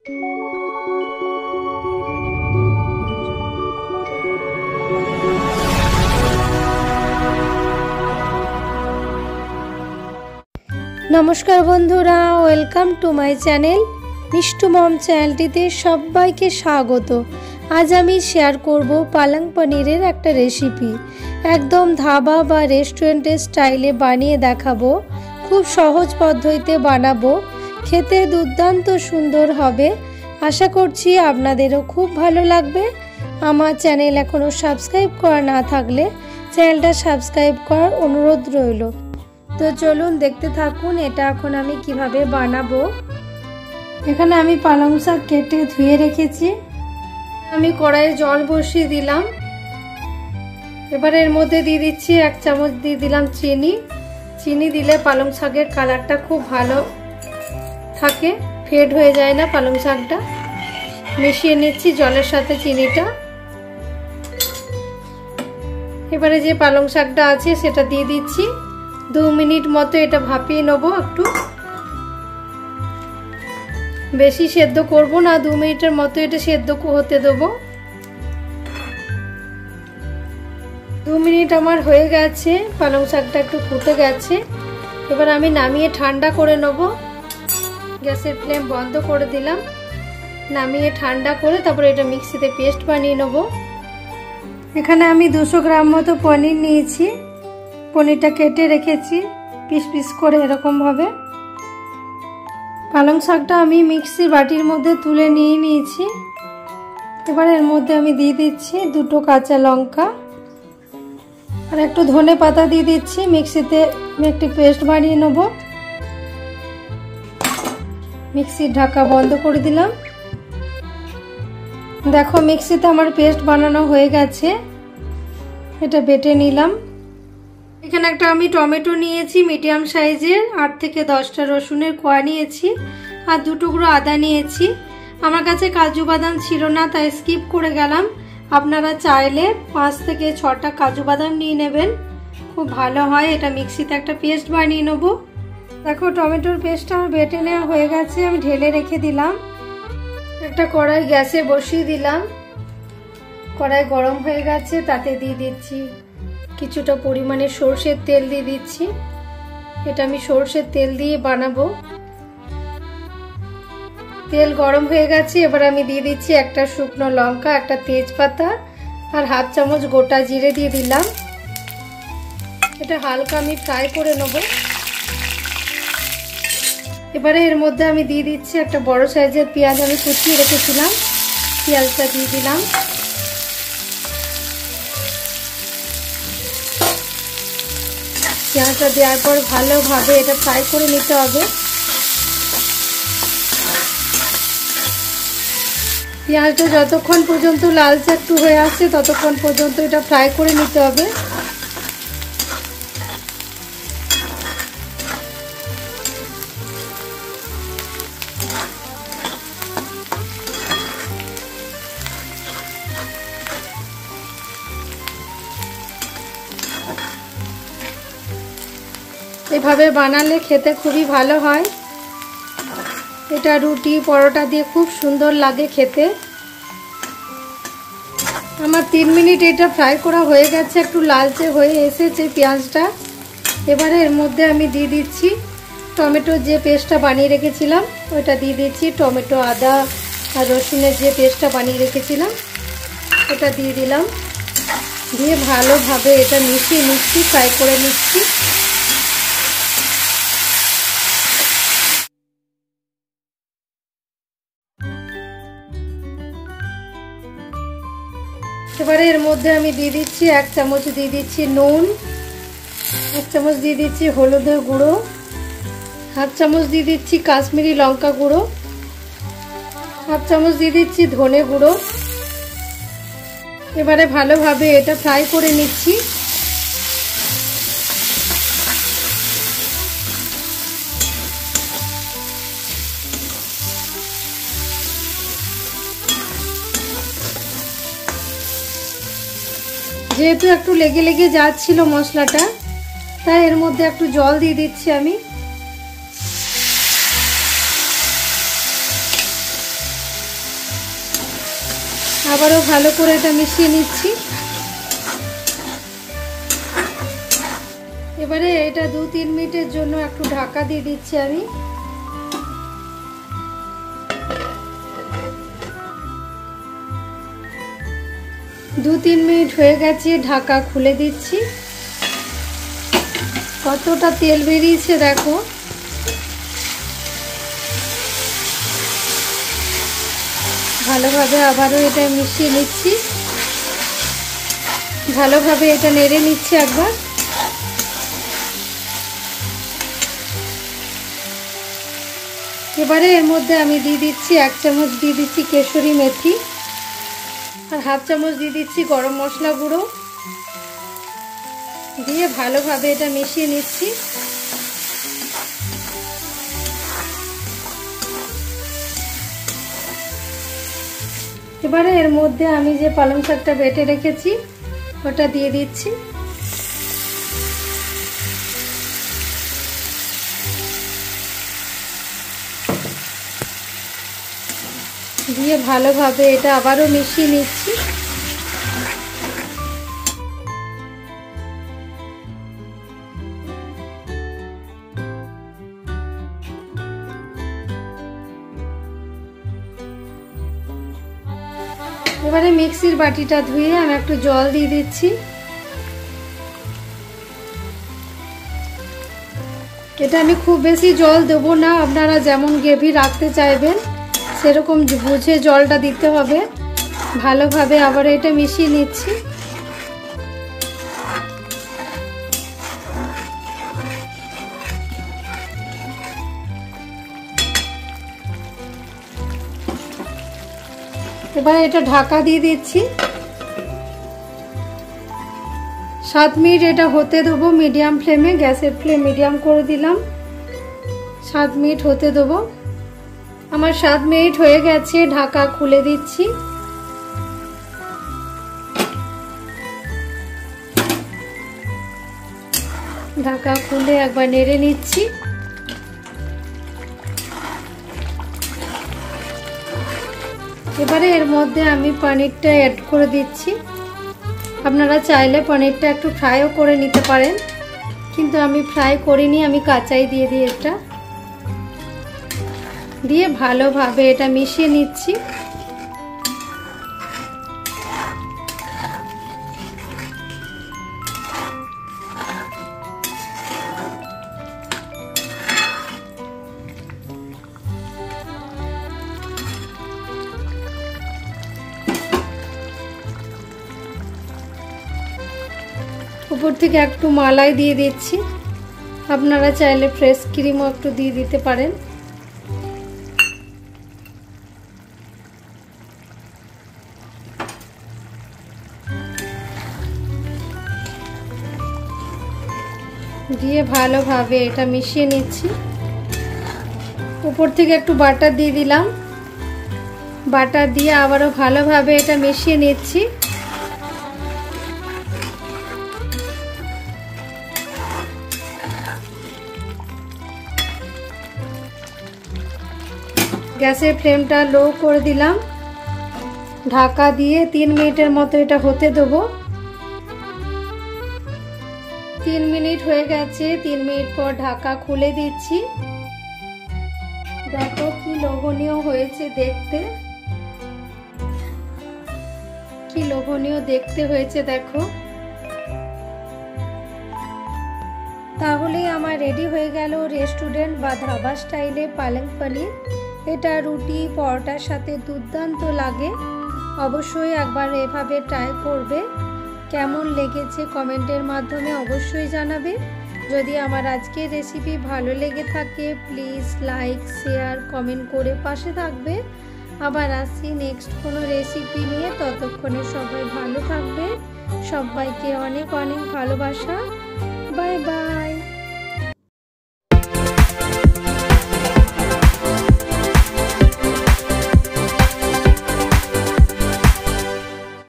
নমস্কার বন্ধুরা, welcome to my channel Mishtu mom চ্যানেলটিতে সবাইকে স্বাগত। আজ আমি শেয়ার করব পালং পনিরের একটা রেসিপি। একদম ধাবা বা রেস্টুরেন্টের স্টাইলে বানিয়ে দেখাবো। খুব সহজ পদ্ধতিতে বানাবো, খেতে দুর্দান্ত সুন্দর হবে। আশা করছি আপনাদেরও খুব ভালো লাগবে। আমার চ্যানেল এখনও সাবস্ক্রাইব করা না থাকলে চ্যানেলটা সাবস্ক্রাইব করার অনুরোধ রইল। তো চলুন দেখতে থাকুন এটা এখন আমি কিভাবে বানাবো। এখানে আমি পালং শাক কেটে ধুয়ে রেখেছি। আমি কড়াইয়ে জল বসিয়ে দিলাম। এবার এর মধ্যে দিয়ে দিচ্ছি 1 চামচ দিয়ে দিলাম চিনি। চিনি দিলে পালং শাকের কালারটা খুব ভালো থাকে, ফেড হয়ে যায় না পালং শাকটা। মিশিয়ে নিচ্ছি জলের সাথে চিনিটা। এবারে যে পালং শাকটা আছে সেটা দিয়ে দিচ্ছি। 2 মিনিট মতো এটা ভাপিয়ে নেব। একটু বেশি সেদ্ধ করব না, 2 মিনিটের মতো এটা সেদ্ধ হতে দেবো। 2 মিনিট আমার হয়ে গেছে, পালং শাকটা একটু ফুটে গেছে। এবার আমি নামিয়ে ঠান্ডা করে নেব। গ্যাসের ফ্লেম বন্ধ করে দিলাম। নামিয়ে ঠান্ডা করে তারপরে এটা মিক্সিতে পেস্ট বানিয়ে নেব। এখানে আমি 200 গ্রাম মতো পনির নিয়েছি। পনিরটা কেটে রেখেছি পিস পিস করে এরকম ভাবে। পালং শাকটা আমি মিক্সির বাটির মধ্যে তুলে নিয়েছি। এবার এর মধ্যে আমি দিয়ে দিচ্ছি 2 কাঁচা লঙ্কা আর একটু ধনে পাতা দিয়ে দিচ্ছি। মিক্সিতে আমি একটি পেস্ট বানিয়ে নেব। মিক্সির ঢাকা বন্ধ করে দিলাম। দেখো মিক্সিতে আমার পেস্ট বানানো হয়ে গেছে। এটা বেটে নিলাম। এখানে একটা আমি টমেটো নিয়েছি মিডিয়াম সাইজের, 8 থেকে 10টা রসুনের কোয়া নিয়েছি আর 2 টুকরো আদা নিয়েছি। আমার কাছে কাজু বাদাম ছিল না তাই স্কিপ করে গেলাম। আপনারা চাইলে 5 থেকে 6টা কাজু বাদাম নিয়ে নেবেন, খুব ভালো হয়। এটা মিক্সিতে একটা পেস্ট বানিয়ে নেব। দেখো টমেটোর পেস্টটা আমার বেটে নেওয়া হয়ে গেছে, আমি ঢেলে রেখে দিলাম। একটা কড়াই গ্যাসে বসিয়ে দিলাম। কড়াই গরম হয়ে গেছে, তাতে দিয়ে দিচ্ছি কিছুটা পরিমাণে সরষের তেল দিয়ে দিচ্ছি। এটা আমি সরষের তেল দিয়ে বানাবো। তেল গরম হয়ে গেছে। এবার আমি দিয়ে দিচ্ছি একটা শুকনো লঙ্কা, একটা তেজপাতা আর 1/2 চামচ গোটা জিরে দিয়ে দিলাম। এটা হালকা আমি ফ্রাই করে নেব। এবারে এর মধ্যে আমি দিয়ে দিচ্ছি একটা বড় সাইজের পেঁয়াজ, আমি কুচিয়ে রেখেছিলাম। পেঁয়াজটা দিয়ে দিলাম। পেঁয়াজটা দেওয়ার পর ভালোভাবে এটা ফ্রাই করে নিতে হবে। পেঁয়াজটা যতক্ষণ পর্যন্ত লালচে একটু হয়ে আসছে ততক্ষণ পর্যন্ত এটা ফ্রাই করে নিতে হবে। এভাবে বানালে খেতে খুবই ভালো হয়। এটা রুটি পরোটা দিয়ে খুব সুন্দর লাগে খেতে। আমার 3 মিনিট এটা ফ্রাই করা হয়ে গেছে, একটু লালচে হয়ে এসেছে পেঁয়াজটা। এবারে এর মধ্যে আমি দিয়ে দিচ্ছি টমেটো যে পেস্টটা বানিয়ে রেখেছিলাম ওইটা দিয়ে দিচ্ছি। টমেটো আদা আর রসুনের যে পেস্টটা বানিয়ে রেখেছিলাম ওটা দিয়ে দিলাম। দিয়ে ভালোভাবে এটা মিশিয়ে নিচ্ছি, ফ্রাই করে নিচ্ছি। এবারে এর মধ্যে আমি দিয়ে দিচ্ছি 1 চামচ দিয়ে দিচ্ছি নুন, 1 চামচ দিয়ে দিচ্ছি হলুদের গুঁড়ো, 1/2 চামচ দিয়ে দিচ্ছি কাশ্মীরি লঙ্কা গুঁড়ো, 1/2 চামচ দিয়ে দিচ্ছি ধনে গুঁড়ো। এবারে ভালোভাবে এটা ফ্রাই করে নিচ্ছি। যেহেতু একটু লেগে লেগে যাচ্ছিল মশলাটা, তাই এর মধ্যে একটু জল দিয়ে দিচ্ছি আমি। আবারও ভালো করে এটা মিশিয়ে নিচ্ছি। এবারে এটা 2-3 মিনিটের জন্য একটু ঢাকা দিয়ে দিচ্ছি আমি। 2-3 মিনিট হয়ে গেছে, ঢাকা খুলে দিচ্ছি। কতটা তেল বেরিয়েছে দেখো। ভালোভাবে আবারও এটা মিশিয়ে নিচ্ছি, ভালোভাবে এটা নেড়ে নিচ্ছি একবার। এবারে এর মধ্যে আমি দিয়ে দিচ্ছি 1 চামচ দিয়ে দিচ্ছি কেশরি মেথি, আর 1/2 চামচ দিয়ে দিচ্ছি গরম মশলা গুঁড়ো, দিয়ে ভালোভাবে এটা মিশিয়ে নিচ্ছি। এবারে এর মধ্যে আমি যে পালং শাকটা বেটে রেখেছি ওটা দিয়ে দিচ্ছি। দিয়ে ভালোভাবে এটা আবারও মিশিয়ে নিচ্ছি। এবারে মিক্সির বাটিটা ধুয়ে আমি একটু জল দিয়ে দিচ্ছি। এটা আমি খুব বেশি জল দেব না, আপনারা যেমন গ্রেভি রাখতে চাইবেন সেরকম বুঝে জলটা দিতে হবে। ভালোভাবে আবার এটা মিশিয়ে নিচ্ছি। এবার এটা ঢাকা দিয়ে দিচ্ছি। 7 মিনিট এটা হতে দেবো মিডিয়াম ফ্লেমে। গ্যাসের ফ্লেম মিডিয়াম করে দিলাম। 7 মিনিট হতে দেবো। আমার 7 মিনিট হয়ে গেছে, ঢাকা খুলে দিচ্ছি। ঢাকা খুলে একবার নেড়ে নিচ্ছি। এবারে এর মধ্যে আমি পনিরটা অ্যাড করে দিচ্ছি। আপনারা চাইলে পনিরটা একটু ফ্রাইও করে নিতে পারেন, কিন্তু আমি ফ্রাই করিনি, আমি কাঁচাই দিয়ে দিই। এটা দিয়ে ভালোভাবে এটা মিশিয়ে নিচ্ছি। উপর থেকে একটু মালাই দিয়ে দিচ্ছি। আপনারা চাইলে ফ্রেশ ক্রিমও একটু দিয়ে দিতে পারেন। দিয়ে ভালোভাবে এটা মিশিয়ে নিচ্ছি। উপর থেকে একটু বাটার দিয়ে দিলাম। বাটার দিয়ে আবারও ভালোভাবে এটা মিশিয়ে নিচ্ছি। গ্যাসের ফ্লেমটা লো করে দিলাম। ঢাকা দিয়ে 3 মিনিটের মতো এটা হতে দেবো। 3 মিনিট হয়ে গেছে। 3 মিনিট পর ঢাকা খুলে দিচ্ছি। দেখো কি লোভনীয় হয়েছে দেখতে, কি লোভনীয় দেখতে হয়েছে দেখো। তাহলে আমার রেডি হয়ে গেল রেস্টুরেন্ট বা ধাবা স্টাইলে পালং পনির। এটা রুটি পরোটার সাথে দুর্দান্ত লাগে। অবশ্যই একবার এভাবে ট্রাই করবে। কেমন লেগেছে কমেন্টের মাধ্যমে অবশ্যই জানাবে। যদি আমার আজকের রেসিপি ভালো লেগে থাকে প্লিজ লাইক শেয়ার কমেন্ট করে পাশে থাকবে। আবার আসছি নেক্সট কোনো রেসিপি নিয়ে। ততক্ষণে সবাই ভালো থাকবে। সবাইকে অনেক অনেক ভালোবাসা। Bye bye.